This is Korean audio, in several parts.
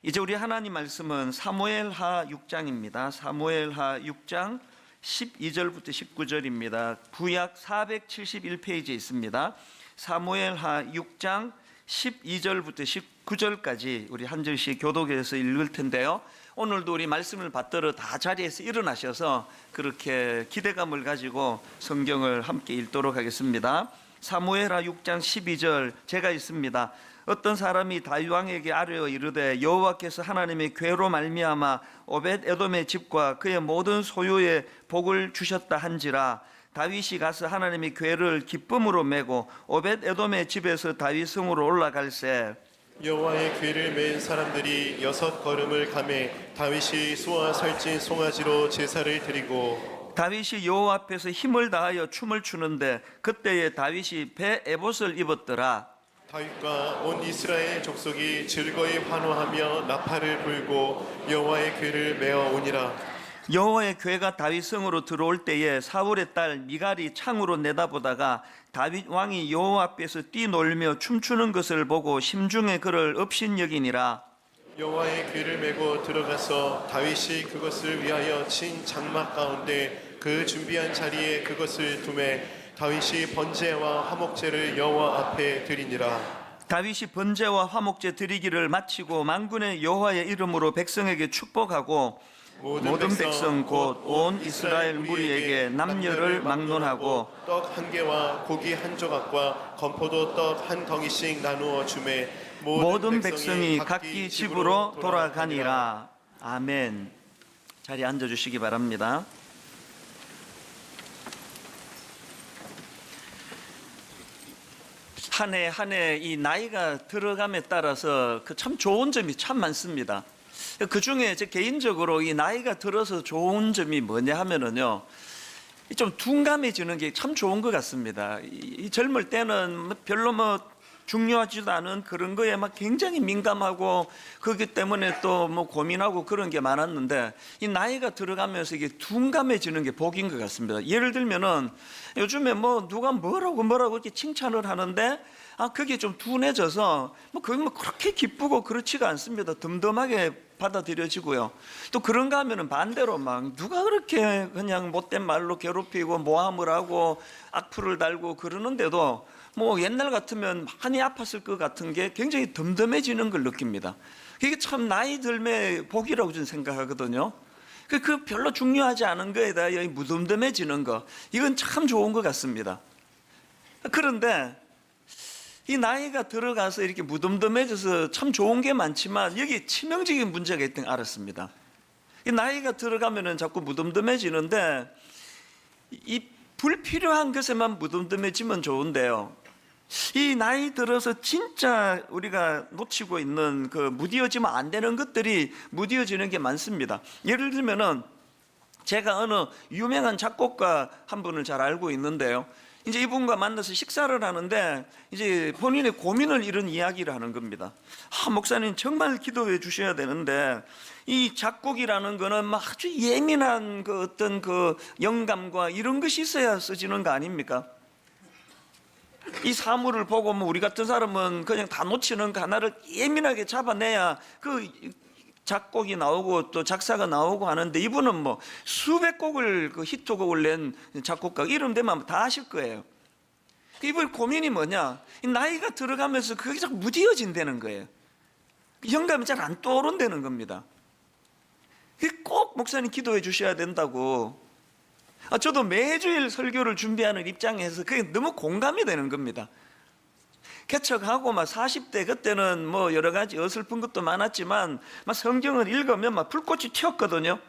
이제 우리 하나님 말씀은 사무엘하 6장입니다. 사무엘하 6장 12절부터 19절입니다. 구약 471페이지에 있습니다. 사무엘하 6장 12절부터 19절까지 우리 한 절씩 교독해서 읽을 텐데요. 오늘도 우리 말씀을 받들어 다 자리에서 일어나셔서 그렇게 기대감을 가지고 성경을 함께 읽도록 하겠습니다. 사무엘하 6장 12절 제가 읽습니다. 어떤 사람이 다윗 왕에게 아뢰어 이르되 여호와께서 하나님의 궤로 말미암아 오벳 에돔의 집과 그의 모든 소유에 복을 주셨다 한지라. 다윗이 가서 하나님의 궤를 기쁨으로 메고 오벳 에돔의 집에서 다윗 성으로 올라갈새 여호와의 궤를 맨 사람들이 6걸음을 가매 다윗이 소와 살찐 송아지로 제사를 드리고 다윗이 여호와 앞에서 힘을 다하여 춤을 추는데 그때에 다윗이 배 에봇을 입었더라. 다윗과 온 이스라엘 족속이 즐거이 환호하며 나팔을 불고 여호와의 궤를 메어 오니라. 여호와의 궤가 다윗 성으로 들어올 때에 사울의 딸 미갈이 창으로 내다보다가 다윗 왕이 여호와 앞에서 뛰놀며 춤추는 것을 보고 심중에 그를 업신여기니라. 여호와의 궤를 메고 들어가서 다윗이 그것을 위하여 친 장막 가운데 그 준비한 자리에 그것을 두매 다윗이 번제와 화목제를 여호와 앞에 드리니라. 다윗이 번제와 화목제 드리기를 마치고 만군의 여호와의 이름으로 백성에게 축복하고 모든 백성 곧 온 이스라엘 무리에게 남녀를 막론하고 떡 한 개와 고기 한 조각과 건포도 떡 한 덩이씩 나누어 주매 모든 백성이 각기 집으로 돌아가니라. 아멘. 자리에 앉아주시기 바랍니다. 한 해 한 해 이 나이가 들어감에 따라서 그 참 좋은 점이 참 많습니다. 그 중에 제 개인적으로 이 나이가 들어서 좋은 점이 뭐냐 하면은요, 좀 둔감해지는 게 참 좋은 것 같습니다. 이 젊을 때는 별로 중요하지도 않은 그런 거에 막 굉장히 민감하고 그렇기 때문에 또 고민하고 그런 게 많았는데 이 나이가 들어가면서 이게 둔감해지는 게 복인 것 같습니다. 예를 들면은 요즘에 누가 뭐라고 이렇게 칭찬을 하는데 그게 좀 둔해져서 그게 그렇게 기쁘고 그렇지가 않습니다. 덤덤하게 받아들여지고요. 또 그런가 하면은 반대로 누가 그렇게 그냥 못된 말로 괴롭히고 모함을 하고 악플을 달고 그러는데도 옛날 같으면 많이 아팠을 것 같은 게 굉장히 덤덤해지는 걸 느낍니다. 이게 참 나이 들매 복이라고 저는 생각하거든요. 그 별로 중요하지 않은 거에다 무덤덤해지는 거, 이건 참 좋은 것 같습니다. 그런데 이 나이가 들어가서 이렇게 무덤덤해져서 참 좋은 게 많지만 여기 치명적인 문제가 있다는 걸 알았습니다. 이 나이가 들어가면은 자꾸 무덤덤해지는데 이 불필요한 것에만 무덤덤해지면 좋은데요, 이 나이 들어서 진짜 우리가 놓치고 있는 무뎌지면 안 되는 것들이 무뎌지는 게 많습니다. 예를 들면은 제가 어느 유명한 작곡가 한 분을 잘 알고 있는데요, 이제 이분과 만나서 식사를 하는데 이제 본인의 고민을 이런 이야기를 하는 겁니다. 목사님 정말 기도해 주셔야 되는데 이 작곡이라는 거는 아주 예민한 어떤 영감과 이런 것이 있어야 쓰지는 거 아닙니까? 이 사물을 보고 우리 같은 사람은 그냥 다 놓치는 거 하나를 예민하게 잡아내야 작곡이 나오고 또 작사가 나오고 하는데 이분은 수백 곡을 히트곡을 낸 작곡가 이름 되면 다 아실 거예요. 이분 고민이 뭐냐, 이 나이가 들어가면서 그게 자꾸 무뎌진다는 거예요. 영감이 잘 안 떠오른다는 겁니다. 꼭 목사님 기도해 주셔야 된다고. 저도 매주일 설교를 준비하는 입장에서 그게 너무 공감이 되는 겁니다. 개척하고 40대 그때는 여러 가지 어설픈 것도 많았지만 성경을 읽으면 불꽃이 튀었거든요.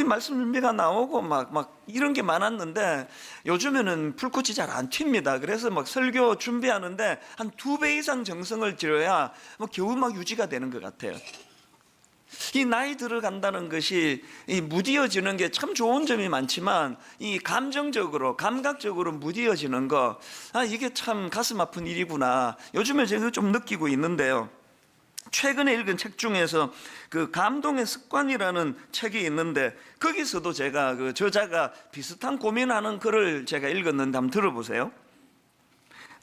말씀 준비가 나오고 이런 게 많았는데 요즘에는 불꽃이 잘 안 튑니다. 그래서 설교 준비하는데 한 2배 이상 정성을 들여야 겨우 유지가 되는 것 같아요. 이 나이 들어간다는 것이 이 무뎌지는 게 참 좋은 점이 많지만 이 감정적으로 감각적으로 무뎌지는 거, 이게 참 가슴 아픈 일이구나, 요즘에 제가 좀 느끼고 있는데요. 최근에 읽은 책 중에서 감동의 습관이라는 책이 있는데 거기서도 제가 저자가 비슷한 고민하는 글을 제가 읽었는데 한번 들어보세요.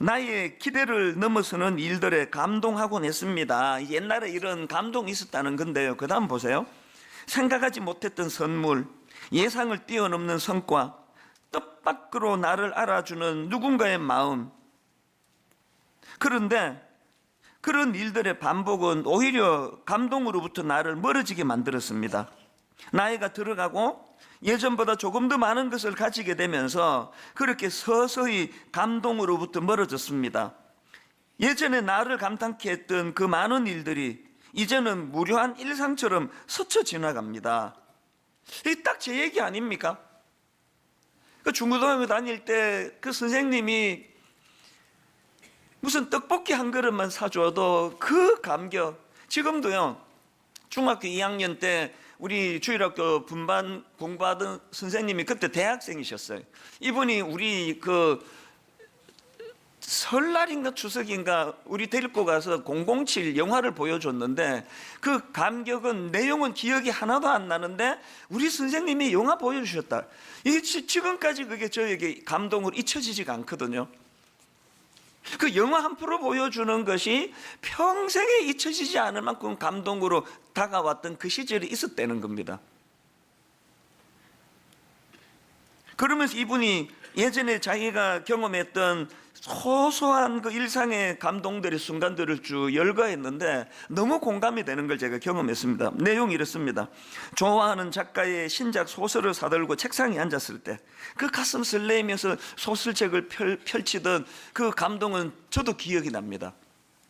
나의 기대를 넘어서는 일들에 감동하곤 했습니다. 옛날에 이런 감동이 있었다는 건데요. 그 다음 보세요. 생각하지 못했던 선물, 예상을 뛰어넘는 성과, 뜻밖으로 나를 알아주는 누군가의 마음. 그런데 그런 일들의 반복은 오히려 감동으로부터 나를 멀어지게 만들었습니다. 나이가 들어가고 예전보다 조금 더 많은 것을 가지게 되면서 그렇게 서서히 감동으로부터 멀어졌습니다. 예전에 나를 감탄케 했던 그 많은 일들이 이제는 무료한 일상처럼 스쳐 지나갑니다. 이게 딱 제 얘기 아닙니까? 그 중고등학교 다닐 때 그 선생님이 무슨 떡볶이 한 그릇만 사줘도 그 감격, 지금도요, 중학교 2학년 때 우리 주일학교 분반 공부하던 선생님이 그때 대학생이셨어요. 이분이 우리 그 설날인가 추석인가 우리 데리고 가서 007 영화를 보여줬는데 그 감격은, 내용은 기억이 하나도 안 나는데 우리 선생님이 영화 보여주셨다. 이게 지금까지 그게 저에게 감동으로 잊혀지지가 않거든요. 그 영화 한 프로 보여주는 것이 평생에 잊혀지지 않을 만큼 감동으로 다가왔던 그 시절이 있었다는 겁니다. 그러면서 이분이 예전에 자기가 경험했던 소소한 그 일상의 감동들의 순간들을 쭉 열거했는데 너무 공감이 되는 걸 제가 경험했습니다. 내용이 이렇습니다. 좋아하는 작가의 신작 소설을 사들고 책상에 앉았을 때 그 가슴 설레이면서 소설책을 펼치던 그 감동은 저도 기억이 납니다.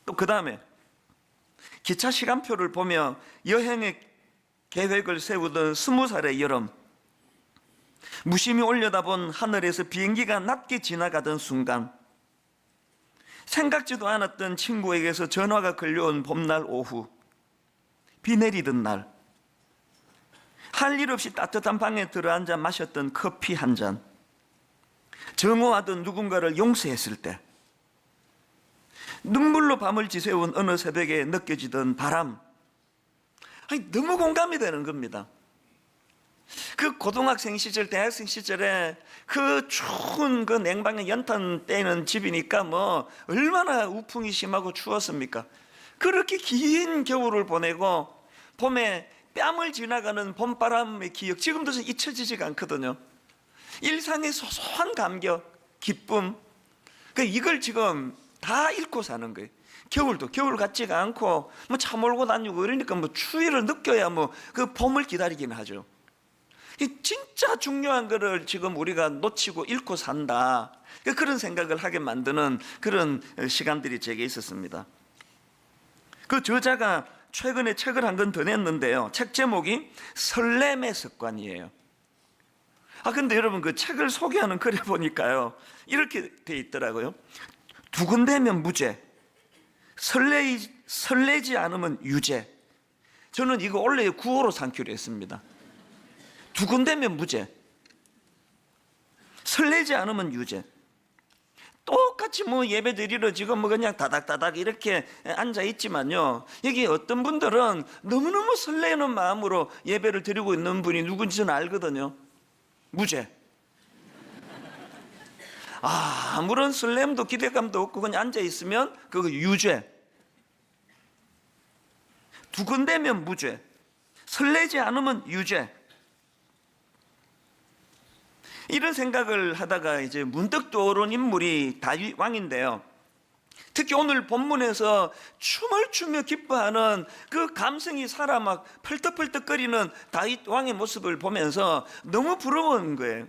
또 그 다음에 기차 시간표를 보며 여행의 계획을 세우던 20살의 여름, 무심히 올려다본 하늘에서 비행기가 낮게 지나가던 순간, 생각지도 않았던 친구에게서 전화가 걸려온 봄날 오후, 비 내리던 날, 할 일 없이 따뜻한 방에 들어앉아 마셨던 커피 한 잔, 정오하던 누군가를 용서했을 때, 눈물로 밤을 지새운 어느 새벽에 느껴지던 바람. 아니, 너무 공감이 되는 겁니다. 그 고등학생 시절, 대학생 시절에 그 추운 그 냉방에 연탄 떼는 집이니까 뭐 얼마나 우풍이 심하고 추웠습니까? 그렇게 긴 겨울을 보내고 봄에 뺨을 지나가는 봄바람의 기억, 지금도 잊혀지지가 않거든요. 일상의 소소한 감격, 기쁨, 이걸 지금 다 잃고 사는 거예요. 겨울도 겨울 같지가 않고 뭐 차 몰고 다니고 이러니까 뭐 추위를 느껴야 뭐 그 봄을 기다리긴 하죠. 진짜 중요한 거를 지금 우리가 놓치고 잃고 산다, 그런 생각을 하게 만드는 그런 시간들이 제게 있었습니다. 그 저자가 최근에 책을 한 권 더 냈는데요, 책 제목이 설렘의 습관이에요. 근데 여러분, 그 책을 소개하는 글에 보니까요 이렇게 돼 있더라고요. 두근대면 무죄, 설레지 않으면 유죄. 저는 이거 원래 구호로 삼기로 했습니다. 두근대면 무죄, 설레지 않으면 유죄. 똑같이 뭐 예배 드리러 지금 뭐 그냥 다닥다닥 이렇게 앉아 있지만요, 여기 어떤 분들은 너무너무 설레는 마음으로 예배를 드리고 있는 분이 누군지 저는 알거든요. 무죄. 아무런 설렘도 기대감도 없고 그냥 앉아 있으면 그거 유죄. 두근대면 무죄, 설레지 않으면 유죄. 이런 생각을 하다가 이제 문득 떠오른 인물이 다윗 왕인데요, 특히 오늘 본문에서 춤을 추며 기뻐하는 그 감성이 살아 막 펄떡펄떡거리는 다윗 왕의 모습을 보면서 너무 부러운 거예요.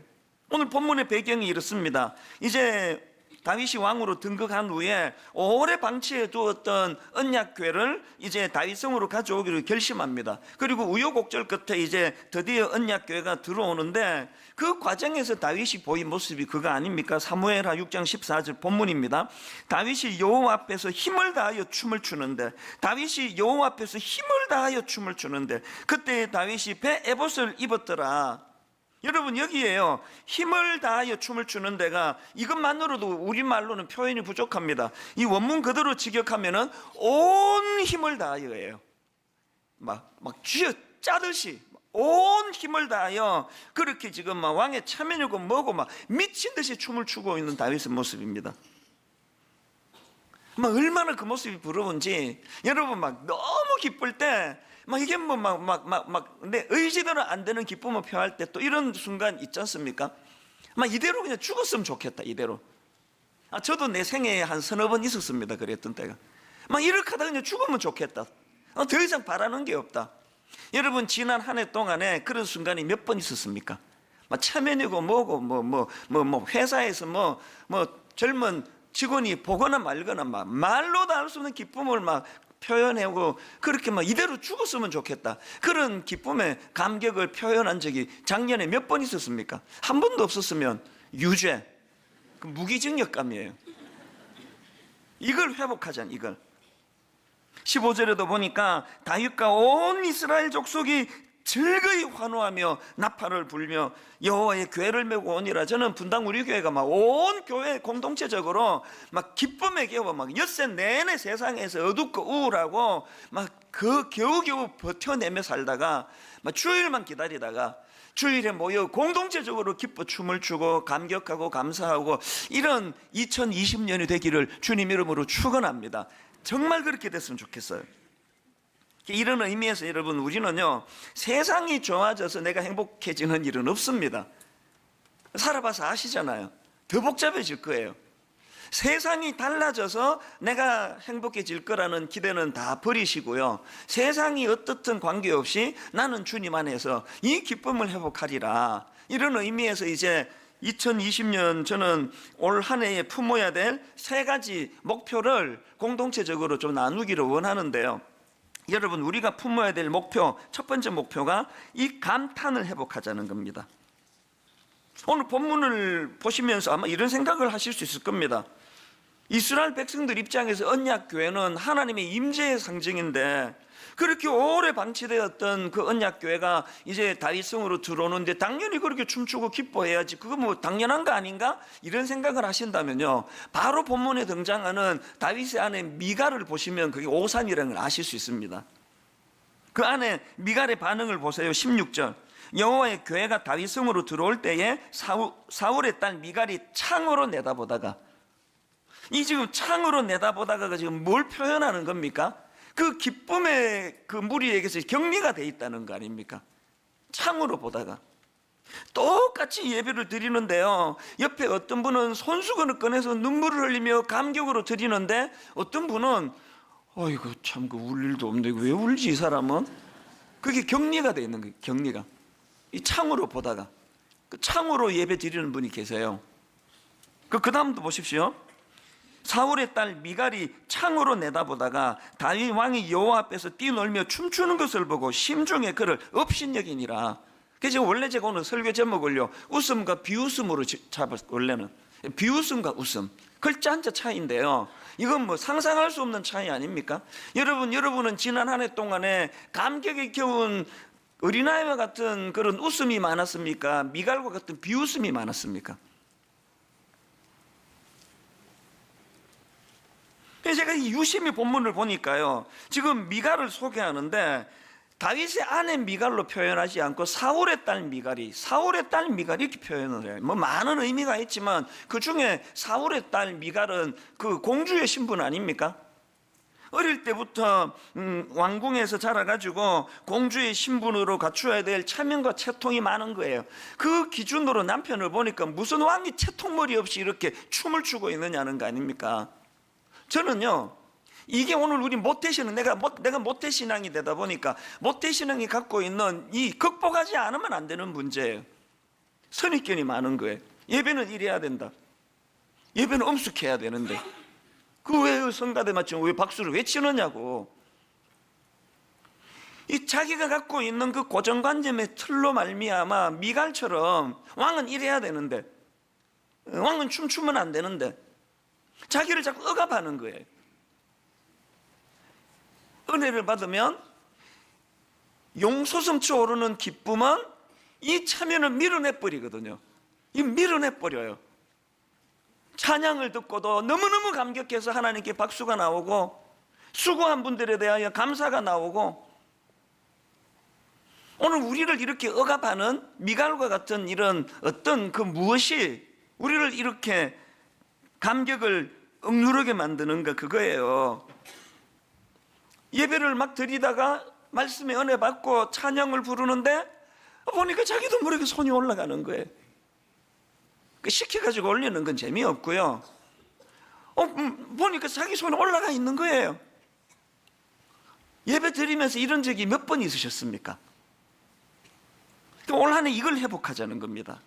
오늘 본문의 배경이 이렇습니다. 이제 다윗이 왕으로 등극한 후에 오래 방치해 두었던 언약궤를 이제 다윗성으로 가져오기로 결심합니다. 그리고 우여곡절 끝에 이제 드디어 언약궤가 들어오는데 그 과정에서 다윗이 보인 모습이 그거 아닙니까? 사무엘하 6장 14절 본문입니다. 다윗이 여호와 앞에서 힘을 다하여 춤을 추는데, 다윗이 여호와 앞에서 힘을 다하여 춤을 추는데 그때 다윗이 배 에봇을 입었더라. 여러분, 여기에요, 힘을 다하여 춤을 추는 데가 이것만으로도 우리말로는 표현이 부족합니다. 이 원문 그대로 직역하면은 온 힘을 다하여예요. 막 쥐어 짜듯이 온 힘을 다하여 그렇게 지금 막 왕의 체면이고 뭐고 막 미친 듯이 춤을 추고 있는 다윗의 모습입니다. 막 얼마나 그 모습이 부러운지. 여러분 막 너무 기쁠 때 막 이게 뭐 막 내 의지대로 안 되는 기쁨을 표할 때 또 이런 순간 있지 않습니까? 막 이대로 그냥 죽었으면 좋겠다, 이대로. 저도 내 생애에 한 서너 번 있었습니다, 그랬던 때가. 막 이렇게 하다 그냥 죽으면 좋겠다. 더 이상 바라는 게 없다. 여러분 지난 한 해 동안에 그런 순간이 몇 번 있었습니까? 막 체면이고 뭐고 회사에서 뭐 젊은 직원이 보거나 말거나 막 말로도 할 수 없는 기쁨을 막 표현하고 그렇게 막 이대로 죽었으면 좋겠다. 그런 기쁨의 감격을 표현한 적이 작년에 몇 번 있었습니까? 한 번도 없었으면 유죄, 그 무기징역감이에요. 이걸 회복하자는, 이걸. 15절에도 보니까 다윗과 온 이스라엘 족속이 즐거이 환호하며 나팔을 불며 여호와의 궤를 메고 오니라. 저는 분당 우리 교회가 막 온 교회 공동체적으로 막 기쁨의 겨워 막 엿새 내내 세상에서 어둡고 우울하고 막 그 겨우겨우 버텨내며 살다가 막 주일만 기다리다가 주일에 모여 공동체적으로 기뻐 춤을 추고 감격하고 감사하고 이런 2020년이 되기를 주님 이름으로 축원합니다. 정말 그렇게 됐으면 좋겠어요. 이런 의미에서 여러분, 우리는요 세상이 좋아져서 내가 행복해지는 일은 없습니다. 살아봐서 아시잖아요. 더 복잡해질 거예요. 세상이 달라져서 내가 행복해질 거라는 기대는 다 버리시고요, 세상이 어떻든 관계없이 나는 주님 안에서 이 기쁨을 회복하리라. 이런 의미에서 이제 2020년 저는 올 한 해에 품어야 될 세 가지 목표를 공동체적으로 좀 나누기를 원하는데요. 여러분, 우리가 품어야 될 목표, 첫 번째 목표가 이 감탄을 회복하자는 겁니다. 오늘 본문을 보시면서 아마 이런 생각을 하실 수 있을 겁니다. 이스라엘 백성들 입장에서 언약교회는 하나님의 임재의 상징인데 그렇게 오래 방치되었던 그 언약교회가 이제 다윗성으로 들어오는데 당연히 그렇게 춤추고 기뻐해야지, 그거 뭐 당연한 거 아닌가? 이런 생각을 하신다면요, 바로 본문에 등장하는 다윗의 아내 미갈을 보시면 그게 오산이라는 걸 아실 수 있습니다. 그 안에 미갈의 반응을 보세요. 16절, 여호와의 교회가 다윗성으로 들어올 때에 사울의 딸 미갈이 창으로 내다보다가, 이 지금 창으로 내다보다가 지금 뭘 표현하는 겁니까? 그 기쁨의 그 무리에게서 격리가 돼 있다는 거 아닙니까? 창으로 보다가 똑같이 예배를 드리는데요, 옆에 어떤 분은 손수건을 꺼내서 눈물을 흘리며 감격으로 드리는데 어떤 분은 어이구 참 그 울 일도 없는데 왜 울지 이 사람은? 그게 격리가 돼 있는 거예요. 격리가. 이 창으로 보다가, 그 창으로 예배 드리는 분이 계세요. 그 다음도 보십시오. 사울의 딸 미갈이 창으로 내다보다가 다윗 왕이 여호와 앞에서 뛰놀며 춤추는 것을 보고 심중에 그를 업신여기니라. 그래서 원래 제가 오늘 설교 제목을요, 웃음과 비웃음으로 잡았어요. 원래는 비웃음과 웃음, 글자 한자 차이인데요, 이건 뭐 상상할 수 없는 차이 아닙니까? 여러분은 지난 한 해 동안에 감격에 겨운 어린아이와 같은 그런 웃음이 많았습니까? 미갈과 같은 비웃음이 많았습니까? 제가 이 유심히 본문을 보니까요, 지금 미갈을 소개하는데 다윗의 아내 미갈로 표현하지 않고 사울의 딸 미갈이 이렇게 표현을 해요. 뭐 많은 의미가 있지만 그 중에 사울의 딸 미갈은 그 공주의 신분 아닙니까? 어릴 때부터 왕궁에서 자라가지고 공주의 신분으로 갖추어야 될 체면과 채통이 많은 거예요. 그 기준으로 남편을 보니까 무슨 왕이 채통머리 없이 이렇게 춤을 추고 있느냐는 거 아닙니까? 저는요, 이게 오늘 우리 모태신앙, 내가 모태신앙이 되다 보니까 모태신앙이 갖고 있는 이 극복하지 않으면 안 되는 문제예요. 선입견이 많은 거예요. 예배는 이래야 된다, 예배는 엄숙해야 되는데 그 왜 성가대 맞추면 왜 박수를 왜 치느냐고. 이 자기가 갖고 있는 그 고정관념의 틀로 말미암아 미갈처럼 왕은 이래야 되는데, 왕은 춤추면 안 되는데 자기를 자꾸 억압하는 거예요. 은혜를 받으면 용솟음치 오르는 기쁨은 이 체면을 밀어내버리거든요. 이 밀어내버려요. 찬양을 듣고도 너무너무 감격해서 하나님께 박수가 나오고 수고한 분들에 대하여 감사가 나오고, 오늘 우리를 이렇게 억압하는 미갈과 같은 이런 어떤 그 무엇이 우리를 이렇게 감격을 억누르게 만드는 거 그거예요. 예배를 막 드리다가 말씀에 은혜 받고 찬양을 부르는데 보니까 자기도 모르게 손이 올라가는 거예요. 시켜가지고 올리는 건 재미없고요. 보니까 자기 손이 올라가 있는 거예요. 예배 드리면서 이런 적이 몇 번 있으셨습니까? 올 한 해 이걸 회복하자는 겁니다.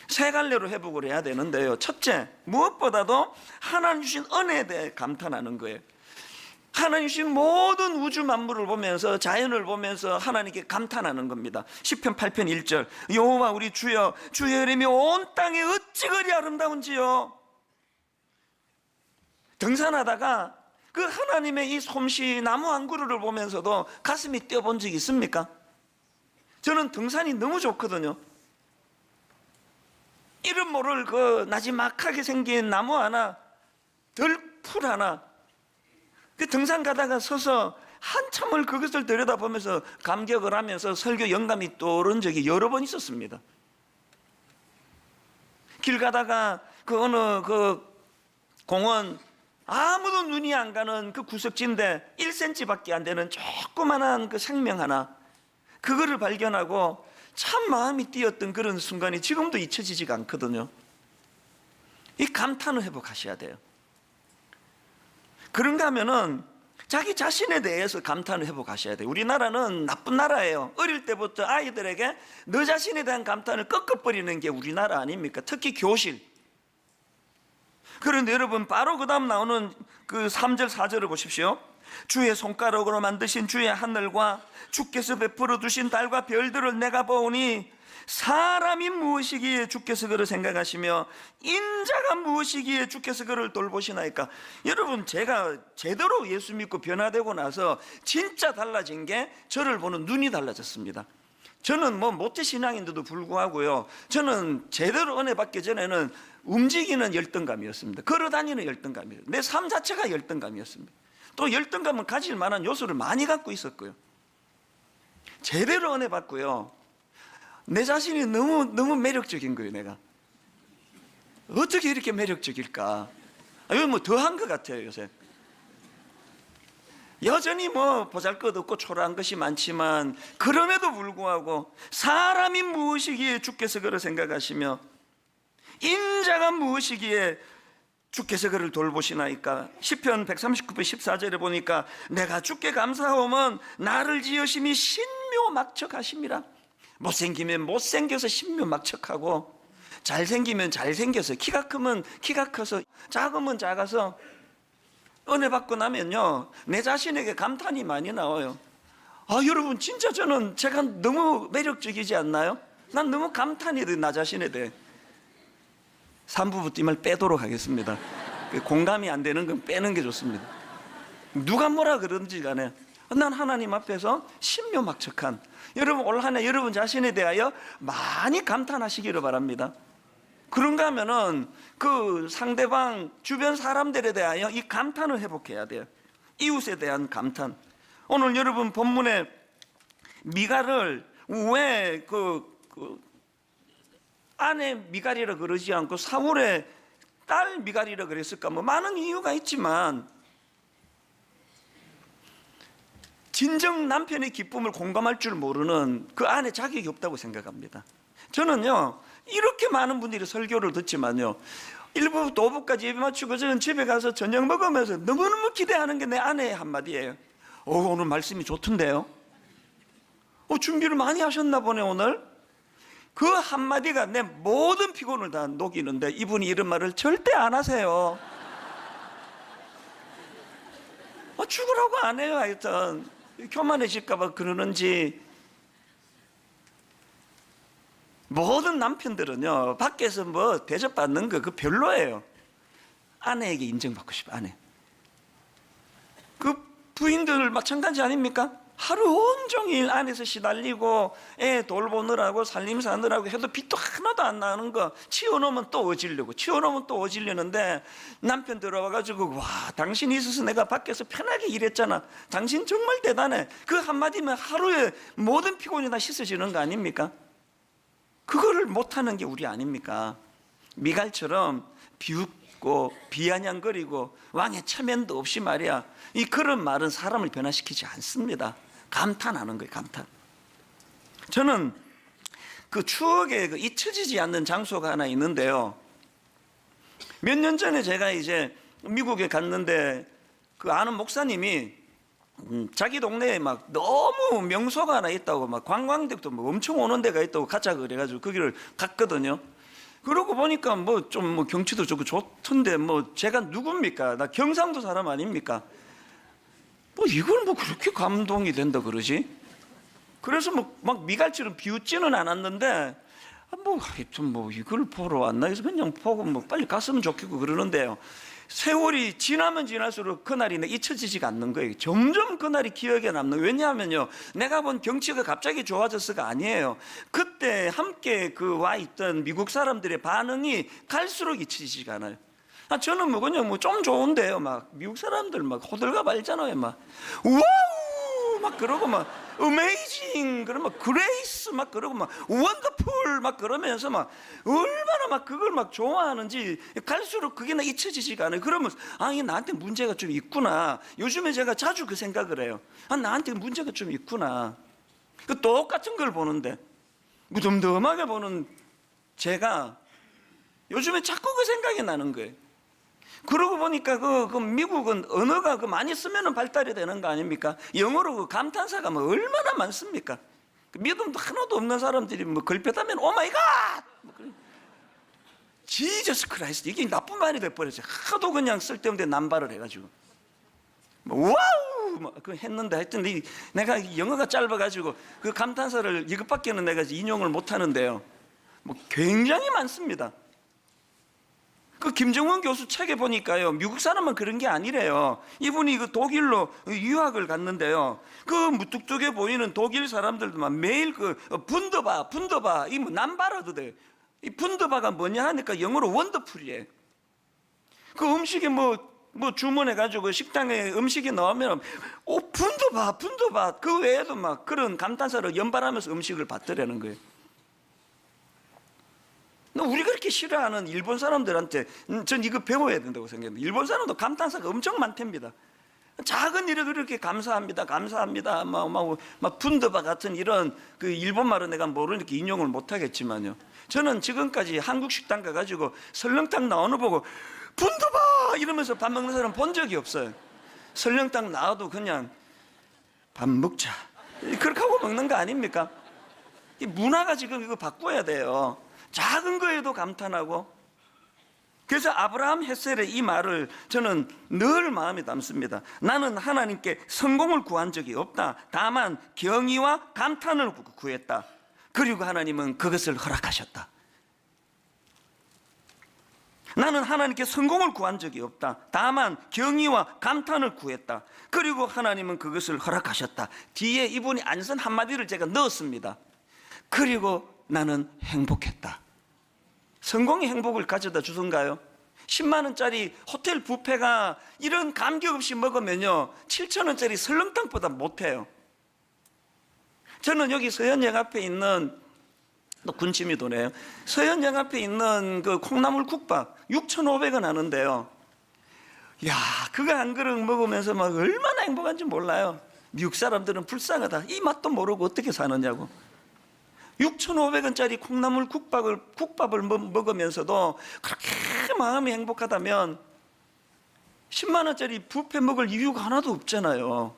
세 갈래로 회복을 해야 되는데요. 첫째, 무엇보다도 하나님 주신 은혜에 대해 감탄하는 거예요. 하나님 주신 모든 우주 만물을 보면서, 자연을 보면서 하나님께 감탄하는 겁니다. 시편 8편 1절, 여호와 우리 주여, 주의 이름이 온 땅에 어찌 그리 아름다운지요. 등산하다가 그 하나님의 이 솜씨, 나무 한 그루를 보면서도 가슴이 뛰어본 적이 있습니까? 저는 등산이 너무 좋거든요. 이름 모를 그 나지막하게 생긴 나무 하나, 들풀 하나, 그 등산 가다가 서서 한참을 그것을 들여다보면서 감격을 하면서 설교 영감이 떠오른 적이 여러 번 있었습니다. 길 가다가 그 어느 그 공원, 아무도 눈이 안 가는 그 구석지인데 1cm밖에 안 되는 조그만한 그 생명 하나, 그거를 발견하고 참 마음이 뛰었던 그런 순간이 지금도 잊혀지지가 않거든요. 이 감탄을 회복하셔야 돼요. 그런가 하면은 자기 자신에 대해서 감탄을 회복하셔야 돼요. 우리나라는 나쁜 나라예요. 어릴 때부터 아이들에게 너 자신에 대한 감탄을 꺾어버리는 게 우리나라 아닙니까? 특히 교실. 그런데 여러분, 바로 그 다음 나오는 그 3절 4절을 보십시오. 주의 손가락으로 만드신 주의 하늘과 주께서 베풀어 두신 달과 별들을 내가 보오니 사람이 무엇이기에 주께서 그를 생각하시며 인자가 무엇이기에 주께서 그를 돌보시나이까. 여러분, 제가 제대로 예수 믿고 변화되고 나서 진짜 달라진 게 저를 보는 눈이 달라졌습니다. 저는 뭐 모태신앙인데도 불구하고요, 저는 제대로 은혜 받기 전에는 움직이는 열등감이었습니다. 걸어다니는 열등감이에요. 내 삶 자체가 열등감이었습니다. 또 열등감은 가질 만한 요소를 많이 갖고 있었고요. 제대로 은혜 받고요, 내 자신이 너무 매력적인 거예요. 내가 어떻게 이렇게 매력적일까? 이거 뭐 더한 것 같아요. 요새 여전히 뭐 보잘것없고 초라한 것이 많지만 그럼에도 불구하고 사람이 무엇이기에 주께서 그를 생각하시며 인자가 무엇이기에 주께서 그를 돌보시나이까. 시편 139편 14절에 보니까 내가 주께 감사하오면 나를 지으심이 신묘막척하심이라. 못생기면 못생겨서 신묘막척하고, 잘생기면 잘생겨서, 키가 크면 키가 커서, 작으면 작아서. 은혜 받고 나면요, 내 자신에게 감탄이 많이 나와요. 여러분, 진짜 저는 제가 너무 매력적이지 않나요? 난 너무 감탄이 돼, 나 자신에 대해. 3부부터 이 말 빼도록 하겠습니다. 공감이 안 되는 건 빼는 게 좋습니다. 누가 뭐라 그러든지 간에 난 하나님 앞에서 신묘막척한, 여러분 올 한 해 여러분 자신에 대하여 많이 감탄하시기를 바랍니다. 그런가 하면은 그 상대방 주변 사람들에 대하여 이 감탄을 회복해야 돼요. 이웃에 대한 감탄. 오늘 여러분 본문에 미갈을 왜 아내 미갈이라 그러지 않고 사울의 딸 미갈이라 그랬을까? 뭐 많은 이유가 있지만 진정 남편의 기쁨을 공감할 줄 모르는 그 아내 자격이 없다고 생각합니다. 저는요, 이렇게 많은 분들이 설교를 듣지만요, 1부부터 5부까지 예배 마치고 저는 집에 가서 저녁 먹으면서 너무너무 기대하는 게 내 아내의 한마디예요. 오늘 말씀이 좋던데요? 준비를 많이 하셨나 보네 오늘? 그 한마디가 내 모든 피곤을 다 녹이는데 이분이 이런 말을 절대 안 하세요. 죽으라고 안 해요. 하여튼 교만해질까 봐 그러는지. 모든 남편들은요, 밖에서 뭐 대접받는 거 그 별로예요. 아내에게 인정받고 싶어. 아내. 그 부인들 마찬가지 아닙니까? 하루 온종일 안에서 시달리고 애 돌보느라고 살림 사느라고 해도 빛도 하나도 안 나는 거 치워놓으면 또 어지르고, 치워놓으면 또 어지르는데 남편 들어와가지고 와, 당신이 있어서 내가 밖에서 편하게 일했잖아, 당신 정말 대단해, 그 한마디면 하루에 모든 피곤이 다 씻어지는 거 아닙니까? 그거를 못하는 게 우리 아닙니까? 미갈처럼 비웃고 짚고 비아냥거리고 왕의 체면도 없이 말이야, 이 그런 말은 사람을 변화시키지 않습니다. 감탄하는 거예요. 감탄. 저는 그 추억에 그 잊혀지지 않는 장소가 하나 있는데요. 몇 년 전에 제가 이제 미국에 갔는데 그 아는 목사님이 자기 동네에 막 너무 명소가 하나 있다고, 막 관광객도 뭐 엄청 오는 데가 있다고 가자 그래가지고 거기를 갔거든요. 그러고 보니까 뭐 좀 뭐 경치도 좋고 좋던데 뭐 제가 누굽니까? 나 경상도 사람 아닙니까? 뭐 이걸 뭐 그렇게 감동이 된다 그러지? 그래서 뭐 막 미갈처럼 비웃지는 않았는데 뭐 하여튼 뭐 이걸 보러 왔나 해서 그냥 보고 뭐 빨리 갔으면 좋겠고 그러는데요. 세월이 지나면 지날수록 그날이 잊혀지지가 않는 거예요. 점점 그날이 기억에 남는 거예요. 왜냐하면요, 내가 본 경치가 갑자기 좋아졌어가 아니에요. 그때 함께 그 와 있던 미국 사람들의 반응이 갈수록 잊혀지지가 않아요. 저는 뭐 그냥 뭐 좀 좋은데요, 막 미국 사람들 막 호들갑 알잖아요. 막 와우 막 그러고 막 어메이징 그러면 막 그레이스 막 그러고 막 원더풀 막 그러면서 막 얼마나 막 그걸 막 좋아하는지 갈수록 그게 나 잊혀지지가 않아요. 그러면 이 나한테 문제가 좀 있구나. 요즘에 제가 자주 그 생각을 해요. 나한테 문제가 좀 있구나. 그 똑같은 걸 보는데 무덤덤하게 보는 제가 요즘에 자꾸 그 생각이 나는 거예요. 그러고 보니까 그 미국은 언어가 그 많이 쓰면은 발달이 되는 거 아닙니까? 영어로 그 감탄사가 뭐 얼마나 많습니까? 믿음도 하나도 없는 사람들이 뭐 걸핏하면 오 마이 갓! 지저스 크라이스트, 이게 나쁜 말이 돼버렸어요. 하도 그냥 쓸데없는 남발을 해가지고 뭐 와우! 막 했는데 하여튼 내가 영어가 짧아가지고 그 감탄사를 이것밖에는 내가 인용을 못 하는데요. 뭐 굉장히 많습니다. 그 김정원 교수 책에 보니까요, 미국 사람은 그런 게 아니래요. 이분이 그 독일로 유학을 갔는데요, 그 무뚝뚝해 보이는 독일 사람들도 막 매일 그 분더바 이 뭐 남발어도 돼요. 이 분더바가 뭐냐 하니까 영어로 원더풀이에요. 그 음식에 뭐 주문해 가지고 식당에 음식이 나오면 분더바 그 외에도 막 그런 감탄사를 연발하면서 음식을 받더라는 거예요. 우리가 그렇게 싫어하는 일본 사람들한테 전 이거 배워야 된다고 생각합니다. 일본 사람도 감탄사가 엄청 많답니다. 작은 일에도 이렇게 감사합니다 막 분더바 같은 이런 그 일본말은 내가 모르니까 인용을 못하겠지만요, 저는 지금까지 한국 식당 가가지고 설렁탕 나오는 보고 분더바 이러면서 밥 먹는 사람 본 적이 없어요. 설렁탕 나와도 그냥 밥 먹자 그렇게 하고 먹는 거 아닙니까? 이 문화가 지금 이거 바꿔야 돼요. 작은 거에도 감탄하고. 그래서 아브라함 헤셀의 이 말을 저는 늘 마음에 담습니다. 나는 하나님께 성공을 구한 적이 없다. 다만 경의와 감탄을 구했다. 그리고 하나님은 그것을 허락하셨다. 나는 하나님께 성공을 구한 적이 없다. 다만 경의와 감탄을 구했다. 그리고 하나님은 그것을 허락하셨다. 뒤에 이분이 안 쓴 한마디를 제가 넣었습니다. 그리고 나는 행복했다. 성공이 행복을 가져다 주던가요? 10만 원짜리 호텔 뷔페가 이런 감격 없이 먹으면요 7천 원짜리 설렁탕보다 못해요. 저는 여기 서현역 앞에 있는, 또 군침이 도네요. 서현역 앞에 있는 그 콩나물 국밥 6,500원 하는데요, 야 그거 한 그릇 먹으면서 막 얼마나 행복한지 몰라요. 미국 사람들은 불쌍하다, 이 맛도 모르고 어떻게 사느냐고. 6,500원짜리 콩나물 국밥을 먹으면서도 그렇게 마음이 행복하다면 10만 원짜리 뷔페 먹을 이유가 하나도 없잖아요.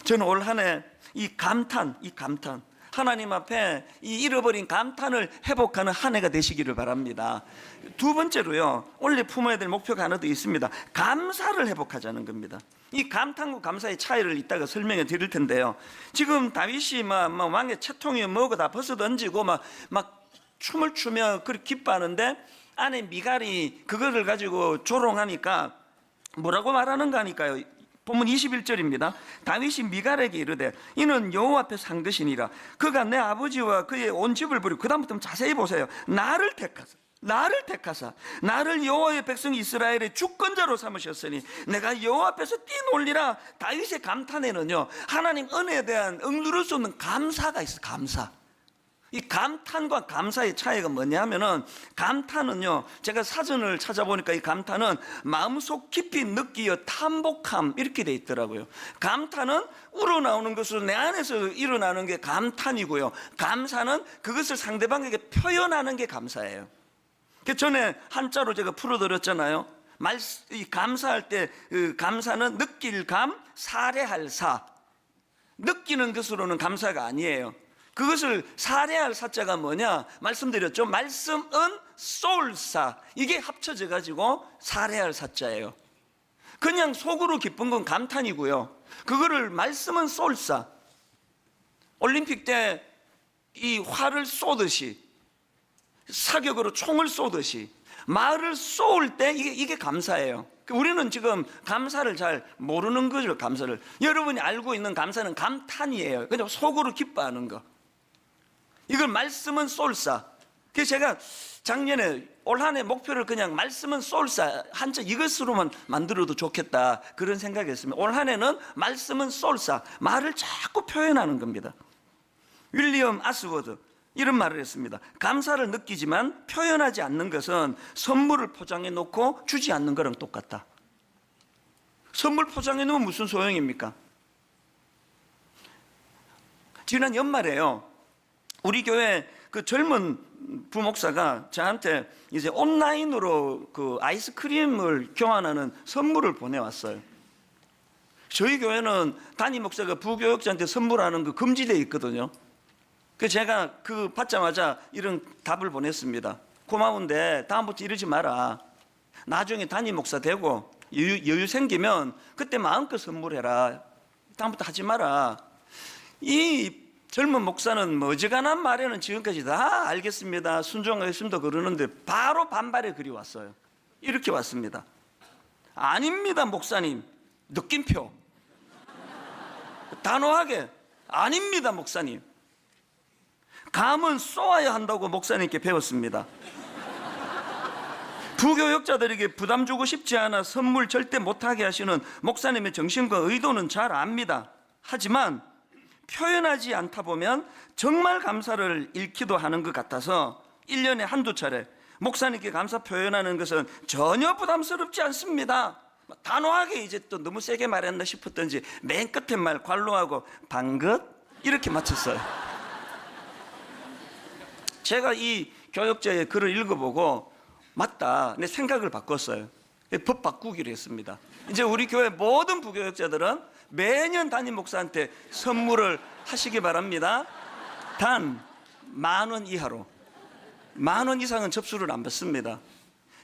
저는 올 한 해 이 감탄 하나님 앞에 이 잃어버린 감탄을 회복하는 한 해가 되시기를 바랍니다. 두 번째로요, 원래 품어야 될 목표가 하나 더 있습니다. 감사를 회복하자는 겁니다. 이 감탄과 감사의 차이를 이따가 설명해 드릴 텐데요, 지금 다윗이 막 왕의 채통이 뭐고 다 벗어 던지고 막 춤을 추며 그렇게 기뻐하는데 아내 미갈이 그거를 가지고 조롱하니까 뭐라고 말하는가 하니까요, 본문 21절입니다. 다윗이 미갈에게 이르되 이는 여호와 앞에 산 것이니라. 그가 내 아버지와 그의 온 집을 버리고, 그 다음부터 자세히 보세요. 나를 택하사 나를 여호와의 백성 이스라엘의 주권자로 삼으셨으니 내가 여호와 앞에서 뛰놀리라. 다윗의 감탄에는요 하나님 은혜에 대한 억누를 수 없는 감사가 있어요. 감사. 이 감탄과 감사의 차이가 뭐냐면은, 감탄은요, 제가 사전을 찾아보니까 이 감탄은 마음속 깊이 느끼어 탐복함, 이렇게 돼 있더라고요. 감탄은 우러나오는 것으로 내 안에서 일어나는 게 감탄이고요, 감사는 그것을 상대방에게 표현하는 게 감사예요. 그 전에 한자로 제가 풀어드렸잖아요. 이 감사할 때 그 감사는 느낄 감, 사례할 사. 느끼는 것으로는 감사가 아니에요. 그것을 사례할 사자가 뭐냐 말씀드렸죠. 말씀은 쏠사, 이게 합쳐져 가지고 사례할 사자예요. 그냥 속으로 기쁜 건 감탄이고요, 그거를 말씀은 쏠사, 올림픽 때 이 활을 쏘듯이, 사격으로 총을 쏘듯이 말을 쏘을 때 이게 감사예요. 우리는 지금 감사를 잘 모르는 거죠. 감사를 여러분이 알고 있는 감사는 감탄이에요. 그냥 속으로 기뻐하는 거. 이걸 말씀은 쏠사. 그래서 제가 작년에 올 한 해 목표를 그냥 말씀은 쏠사, 한자 이것으로만 만들어도 좋겠다, 그런 생각이었습니다. 올 한 해는 말씀은 쏠사, 말을 자꾸 표현하는 겁니다. 윌리엄 아스워드 이런 말을 했습니다. 감사를 느끼지만 표현하지 않는 것은 선물을 포장해 놓고 주지 않는 거랑 똑같다. 선물 포장해 놓으면 무슨 소용입니까? 지난 연말에요, 우리 교회 그 젊은 부목사가 저한테 이제 온라인으로 그 아이스크림을 교환하는 선물을 보내왔어요. 저희 교회는 담임 목사가 부교역자한테 선물하는 거 금지되어 있거든요. 그래서 제가 그 받자마자 이런 답을 보냈습니다. 고마운데 다음부터 이러지 마라. 나중에 담임 목사 되고 여유 생기면 그때 마음껏 선물해라. 다음부터 하지 마라. 이 젊은 목사는 어지간한 말에는 지금까지 다 알겠습니다, 순종하겠습니다 그러는데 바로 반발의 글이 왔어요. 이렇게 왔습니다. 아닙니다 목사님. 느낌표. 단호하게 아닙니다 목사님. 감은 쏘아야 한다고 목사님께 배웠습니다. 부교역자들에게 부담 주고 싶지 않아 선물 절대 못하게 하시는 목사님의 정신과 의도는 잘 압니다. 하지만 표현하지 않다 보면 정말 감사를 잃기도 하는 것 같아서 1년에 한두 차례 목사님께 감사 표현하는 것은 전혀 부담스럽지 않습니다. 단호하게 이제 또 너무 세게 말했나 싶었던지 맨 끝에 말 관로하고 방긋 이렇게 마쳤어요. 제가 이 교역자의 글을 읽어보고 맞다, 내 생각을 바꿨어요. 법 바꾸기로 했습니다. 이제 우리 교회 모든 부교역자들은 매년 담임 목사한테 선물을 하시기 바랍니다. 단 10,000원 이하로. 10,000원 이상은 접수를 안 받습니다.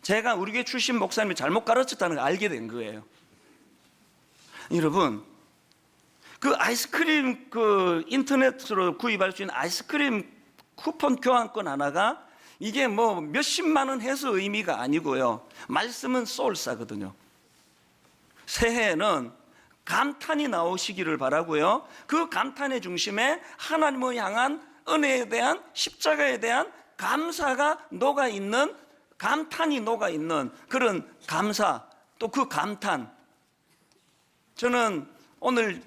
제가 우리 교회 출신 목사님이 잘못 가르쳤다는 걸 알게 된 거예요. 여러분, 그 아이스크림 그 인터넷으로 구입할 수 있는 아이스크림 쿠폰 교환권 하나가 이게 뭐 몇십만 원 해서 의미가 아니고요, 말씀은 쏠사거든요. 새해에는 감탄이 나오시기를 바라고요, 그 감탄의 중심에 하나님을 향한 은혜에 대한, 십자가에 대한 감사가 녹아있는, 감탄이 녹아있는 그런 감사, 또 그 감탄. 저는 오늘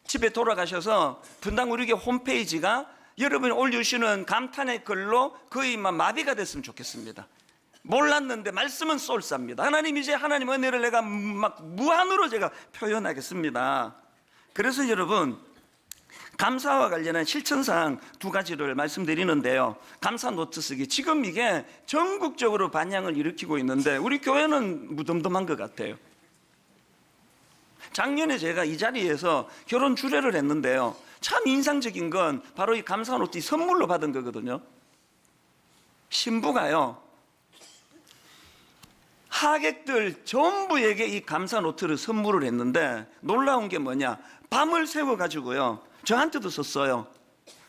집에 돌아가셔서 분당 우리교회 홈페이지가 여러분이 올려주시는 감탄의 글로 거의 마비가 됐으면 좋겠습니다. 몰랐는데 말씀은 쏠쌉니다. 하나님, 이제 하나님 은혜를 내가 막 무한으로 제가 표현하겠습니다. 그래서 여러분, 감사와 관련한 실천사항 2가지를 말씀드리는데요. 감사 노트 쓰기, 지금 이게 전국적으로 반향을 일으키고 있는데 우리 교회는 무덤덤한 것 같아요. 작년에 제가 이 자리에서 결혼 주례를 했는데요, 참 인상적인 건 바로 이 감사 노트 선물로 받은 거거든요. 신부가요, 하객들 전부에게 이 감사 노트를 선물을 했는데 놀라운 게 뭐냐, 밤을 새워가지고요 저한테도 썼어요.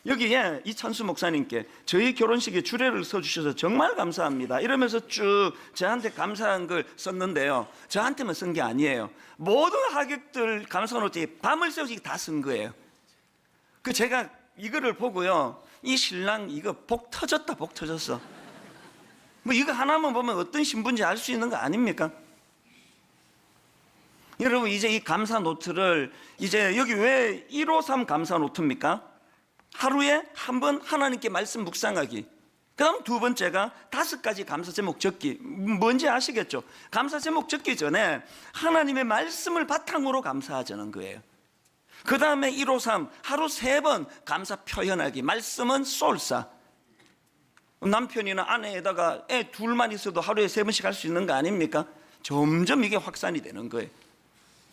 여기에 이찬수 목사님께 저희 결혼식에 주례를 써주셔서 정말 감사합니다 이러면서 쭉 저한테 감사한 걸 썼는데요, 저한테만 쓴 게 아니에요. 모든 하객들 감사 노트에 밤을 새워서 다 쓴 거예요. 그 제가 이거를 보고요, 이 신랑 이거 복 터졌다, 복 터졌어. 뭐 이거 하나만 보면 어떤 신부인지 알 수 있는 거 아닙니까? 여러분, 이제 이 감사 노트를, 이제 여기 왜 153 감사 노트입니까? 하루에 한 번 하나님께 말씀 묵상하기. 그 다음 두 번째가 5가지 감사 제목 적기. 뭔지 아시겠죠? 감사 제목 적기 전에 하나님의 말씀을 바탕으로 감사하자는 거예요. 그 다음에 153 하루 3번 감사 표현하기. 말씀은 쏠사. 남편이나 아내에다가 애 둘만 있어도 하루에 3번씩 할 수 있는 거 아닙니까? 점점 이게 확산이 되는 거예요.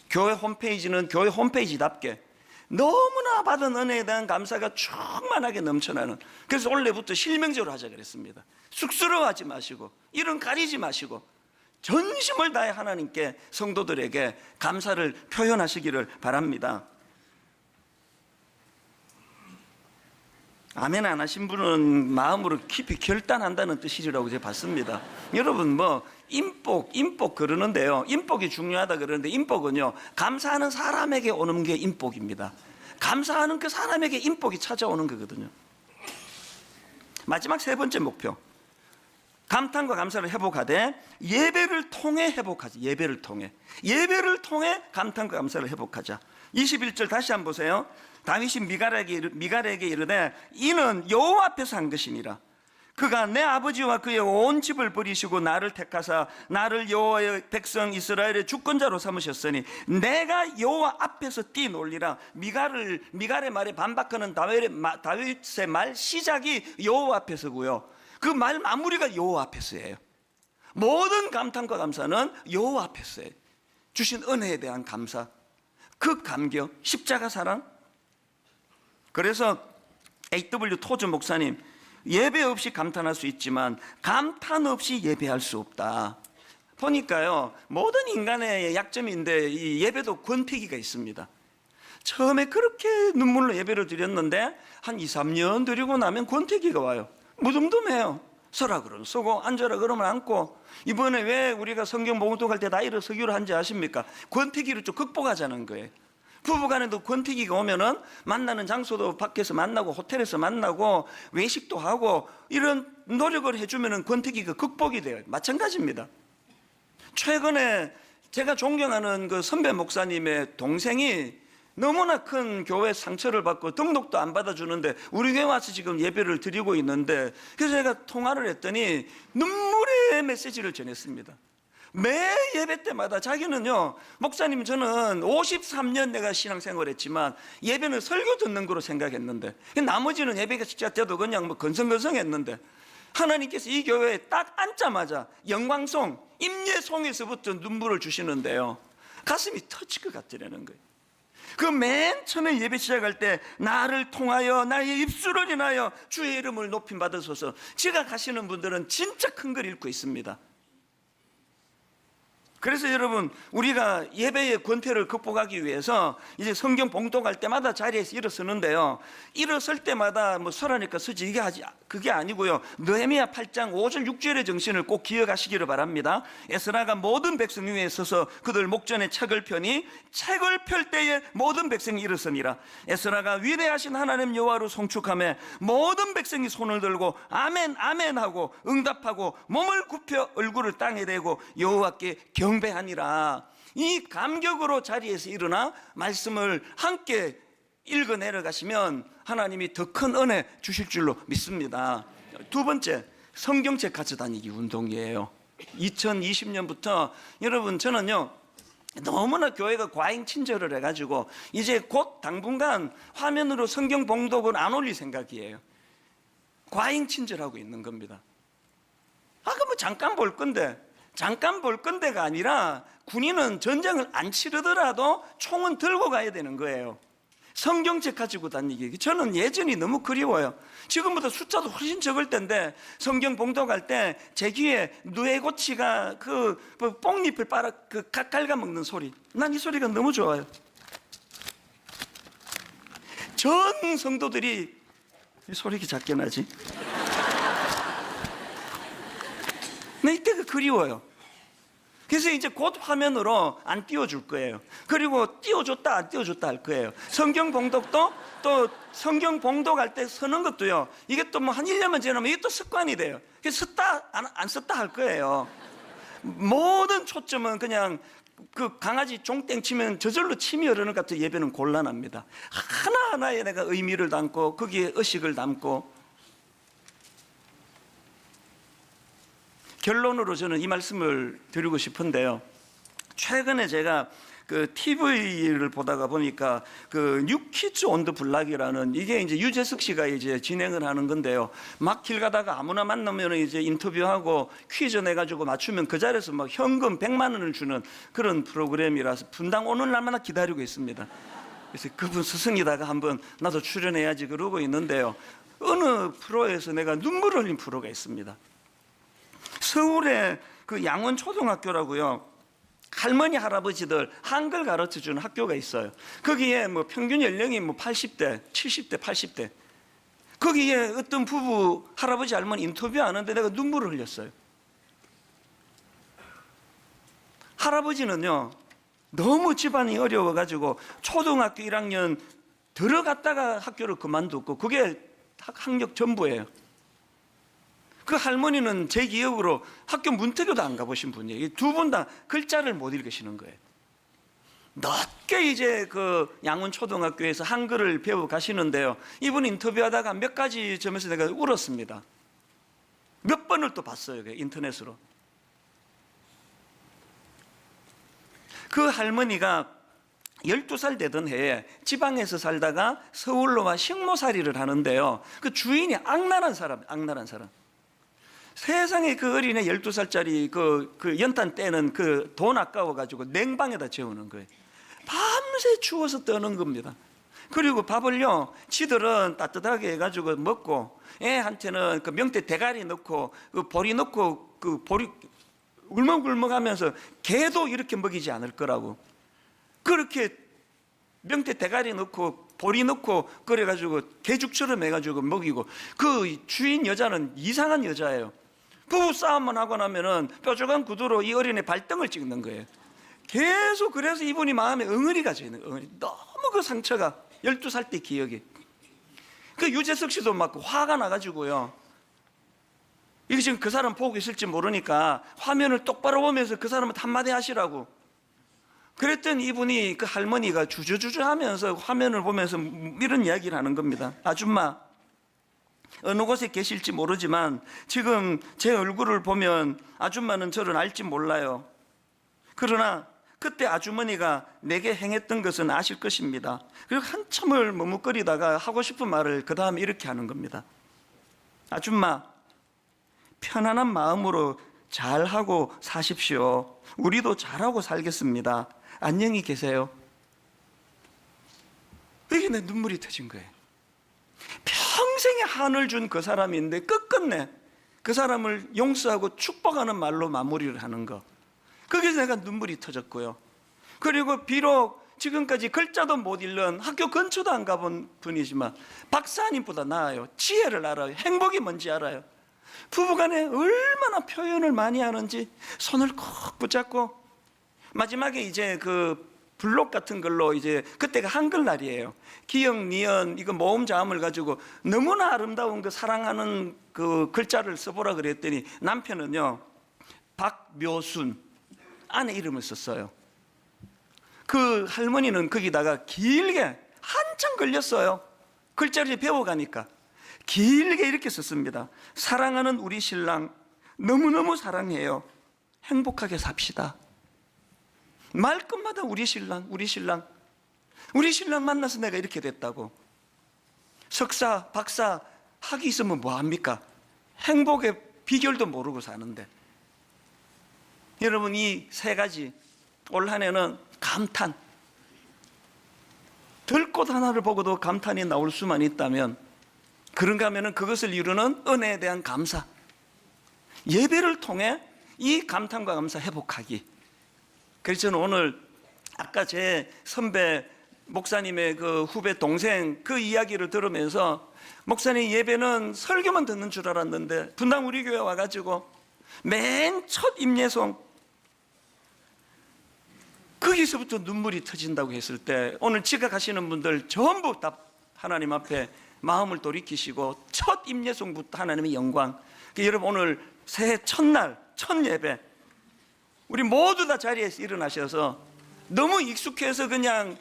교회 홈페이지는 교회 홈페이지답게 너무나 받은 은혜에 대한 감사가 충만하게 넘쳐나는. 그래서 원래부터 실명적으로 하자 그랬습니다. 쑥스러워하지 마시고 이런 가리지 마시고 전심을 다해 하나님께 성도들에게 감사를 표현하시기를 바랍니다. 아멘 안 하신 분은 마음으로 깊이 결단한다는 뜻이라고 제가 봤습니다. 여러분 인복 그러는데요, 인복이 중요하다 그러는데 인복은요 감사하는 사람에게 오는 게 인복입니다. 감사하는 그 사람에게 인복이 찾아오는 거거든요. 마지막 3번째 목표, 감탄과 감사를 회복하되 예배를 통해 회복하자. 예배를 통해 감탄과 감사를 회복하자. 21절 다시 한번 보세요. 다윗이 미갈에게 이르되 이는 여호와 앞에서 한 것이니라. 그가 내 아버지와 그의 온 집을 버리시고 나를 택하사 나를 여호와의 백성 이스라엘의 주권자로 삼으셨으니 내가 여호와 앞에서 뛰놀리라. 미갈의 말에 반박하는 다윗의 말 시작이 여호와 앞에서고요, 그 말 마무리가 여호와 앞에서예요. 모든 감탄과 감사는 여호와 앞에서예요. 주신 은혜에 대한 감사, 그 감격, 십자가 사랑. 그래서 A.W. 토즈 목사님, 예배 없이 감탄할 수 있지만 감탄 없이 예배할 수 없다. 보니까요 모든 인간의 약점인데 이 예배도 권태기가 있습니다. 처음에 그렇게 눈물로 예배를 드렸는데 한 2, 3년 드리고 나면 권태기가 와요. 무덤덤해요. 서라 그러면 서고 앉아라 그러면 앉고. 이번에 왜 우리가 성경 봉독할 때 다 일어서기로 한지 아십니까? 권태기를 좀 극복하자는 거예요. 부부간에도 권태기가 오면은 만나는 장소도 밖에서 만나고 호텔에서 만나고 외식도 하고 이런 노력을 해주면은 권태기가 극복이 돼요. 마찬가지입니다. 최근에 제가 존경하는 그 선배 목사님의 동생이 너무나 큰 교회 상처를 받고 등록도 안 받아주는데 우리 교회 와서 지금 예배를 드리고 있는데, 그래서 제가 통화를 했더니 눈물의 메시지를 전했습니다. 매 예배 때마다 자기는요, 목사님 저는 53년 내가 신앙생활 했지만 예배는 설교 듣는 거로 생각했는데 나머지는 예배가 직접 때도 그냥 건성건성 했는데 하나님께서 이 교회에 딱 앉자마자 영광송, 임예송에서부터 눈물을 주시는데요, 가슴이 터질 것 같으라는 거예요. 그 맨 처음에 예배 시작할 때 나를 통하여 나의 입술을 인하여 주의 이름을 높임 받으소서 지각하시는 분들은 진짜 큰 걸 읽고 있습니다. 그래서 여러분, 우리가 예배의 권태를 극복하기 위해서 이제 성경 봉독할 때마다 자리에서 일어서는데요, 일어설 때마다 서라니까 서지 그게 아니고요, 느헤미야 8장 5절 6절의 정신을 꼭 기억하시기를 바랍니다. 에스라가 모든 백성 위에 서서 그들 목전에 책을 펴니 책을 펼 때에 모든 백성이 일어서니라. 에스라가 위대하신 하나님 여호와로 송축하며 모든 백성이 손을 들고 아멘 아멘 하고 응답하고 몸을 굽혀 얼굴을 땅에 대고 여호와께 경배하니라. 이 감격으로 자리에서 일어나 말씀을 함께 읽어 내려가시면 하나님이 더 큰 은혜 주실 줄로 믿습니다. 두 번째, 성경책 가져다니기 운동이에요. 2020년부터 여러분, 저는요 너무나 교회가 과잉 친절을 해가지고 이제 곧 당분간 화면으로 성경 봉독을 안 올릴 생각이에요. 과잉 친절하고 있는 겁니다. 그럼 잠깐 볼 건데가 아니라 군인은 전쟁을 안 치르더라도 총은 들고 가야 되는 거예요. 성경책 가지고 다니기, 저는 예전이 너무 그리워요. 지금보다 숫자도 훨씬 적을 텐데 성경 봉독할 때 제 귀에 누에고치가 그 뽕잎을 갉아먹는 소리, 난 이 소리가 너무 좋아요. 전 성도들이 이 소리가 작게 나지? 나 이때가 그리워요. 그래서 이제 곧 화면으로 안 띄워줄 거예요. 그리고 띄워줬다 안 띄워줬다 할 거예요. 성경 봉독도 또 성경 봉독할 때 서는 것도요, 이게 또 한 1년만 지나면 이게 또 습관이 돼요. 그래서 썼다 안 썼다 할 거예요. 모든 초점은 그냥 그 강아지 종땡 치면 저절로 침이 흐르는 것 같은 예배는 곤란합니다. 하나하나에 내가 의미를 담고 거기에 의식을 담고, 결론으로 저는 이 말씀을 드리고 싶은데요. 최근에 제가 그 TV를 보다가 보니까 그 뉴키즈 온 더 블락이라는, 이게 이제 유재석 씨가 이제 진행을 하는 건데요. 막 길 가다가 아무나 만나면 이제 인터뷰하고 퀴즈 내가지고 맞추면 그 자리에서 막 현금 100만 원을 주는 그런 프로그램이라서 분당 오는 날마다 기다리고 있습니다. 그래서 그분 스승이다가 한번 나도 출연해야지 그러고 있는데요. 어느 프로에서 내가 눈물 흘린 프로가 있습니다. 서울의 그 양원초등학교라고요. 할머니 할아버지들 한글 가르쳐주는 학교가 있어요. 거기에 뭐 평균 연령이 뭐 80대, 70대, 80대. 거기에 어떤 부부 할아버지 할머니 인터뷰하는데 내가 눈물을 흘렸어요. 할아버지는요, 너무 집안이 어려워가지고 초등학교 1학년 들어갔다가 학교를 그만뒀고, 그게 학력 전부예요. 그 할머니는 제 기억으로 학교 문턱에도 안 가보신 분이에요. 두 분 다 글자를 못 읽으시는 거예요. 늦게 이제 그 양원초등학교에서 한글을 배워 가시는데요. 이분 인터뷰하다가 몇 가지 점에서 내가 울었습니다. 몇 번을 또 봤어요, 인터넷으로. 그 할머니가 12살 되던 해에 지방에서 살다가 서울로 와 식모살이를 하는데요. 그 주인이 악랄한 사람. 세상에 그 어린애 12살짜리 그 연탄 떼는 그 돈 아까워가지고 냉방에다 재우는 거예요. 밤새 추워서 떠는 겁니다. 그리고 밥을요, 지들은 따뜻하게 해가지고 먹고, 애한테는 그 명태 대가리 넣고, 그 보리 넣고, 그 보리 울먹울먹 하면서 개도 이렇게 먹이지 않을 거라고. 그렇게 명태 대가리 넣고, 보리 넣고, 그래가지고 개죽처럼 해가지고 먹이고, 그 주인 여자는 이상한 여자예요. 부부 싸움만 하고 나면은 뾰족한 구두로 이 어린애 발등을 찍는 거예요. 계속. 그래서 이분이 마음에 엉어리가 져있는 거예요. 너무 그 상처가 12살 때 기억이. 그 유재석 씨도 막 화가 나가지고요. 이게 지금 그 사람 보고 있을지 모르니까 화면을 똑바로 보면서 그 사람한테 한마디 하시라고. 그랬더니 이분이, 그 할머니가 주저주저 하면서 화면을 보면서 이런 이야기를 하는 겁니다. 아줌마, 어느 곳에 계실지 모르지만 지금 제 얼굴을 보면 아줌마는 저를 알지 몰라요. 그러나 그때 아주머니가 내게 행했던 것은 아실 것입니다. 그리고 한참을 머뭇거리다가 하고 싶은 말을 그 다음에 이렇게 하는 겁니다. 아줌마, 편안한 마음으로 잘하고 사십시오. 우리도 잘하고 살겠습니다. 안녕히 계세요. 이게 내 눈물이 터진 거예요. 평생에 한을 준 그 사람인데 끝끝내 그 사람을 용서하고 축복하는 말로 마무리를 하는 거. 거기서 내가 눈물이 터졌고요. 그리고 비록 지금까지 글자도 못 읽는, 학교 근처도 안 가본 분이지만 박사님보다 나아요. 지혜를 알아요. 행복이 뭔지 알아요. 부부간에 얼마나 표현을 많이 하는지 손을 꼭 붙잡고, 마지막에 이제 그 블록 같은 걸로, 이제 그때가 한글날이에요. 기역, 니은, 이거 모음 자음을 가지고 너무나 아름다운 그 사랑하는 그 글자를 써보라 그랬더니 남편은요, 박묘순 아내 이름을 썼어요. 그 할머니는 거기다가 길게 한참 걸렸어요. 글자를 배워가니까 길게 이렇게 썼습니다. 사랑하는 우리 신랑, 너무너무 사랑해요. 행복하게 삽시다. 말끝마다 우리 신랑, 우리 신랑, 우리 신랑 만나서 내가 이렇게 됐다고. 석사, 박사 학위 있으면 뭐합니까? 행복의 비결도 모르고 사는데. 여러분, 이 세 가지, 올 한 해는 감탄. 들꽃 하나를 보고도 감탄이 나올 수만 있다면, 그런가 하면 그것을 이루는 은혜에 대한 감사, 예배를 통해 이 감탄과 감사 회복하기. 그래서 저는 오늘 아까 제 선배 목사님의 그 후배 동생 그 이야기를 들으면서, 목사님 예배는 설교만 듣는 줄 알았는데 분당 우리 교회 와가지고 맨 첫 임예송 거기서부터 눈물이 터진다고 했을 때, 오늘 지각하시는 분들 전부 다 하나님 앞에 마음을 돌이키시고 첫 임예송부터 하나님의 영광. 여러분, 오늘 새해 첫날 첫 예배 우리 모두 다 자리에서 일어나셔서, 너무 익숙해서 그냥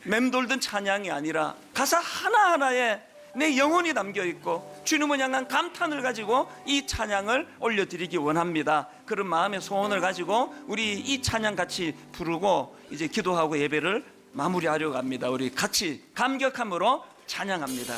맴돌던 찬양이 아니라 가사 하나하나에 내 영혼이 담겨 있고 주님을 향한 감탄을 가지고 이 찬양을 올려드리기 원합니다. 그런 마음의 소원을 가지고 우리 이 찬양 같이 부르고 이제 기도하고 예배를 마무리하려고 합니다. 우리 같이 감격함으로 찬양합니다.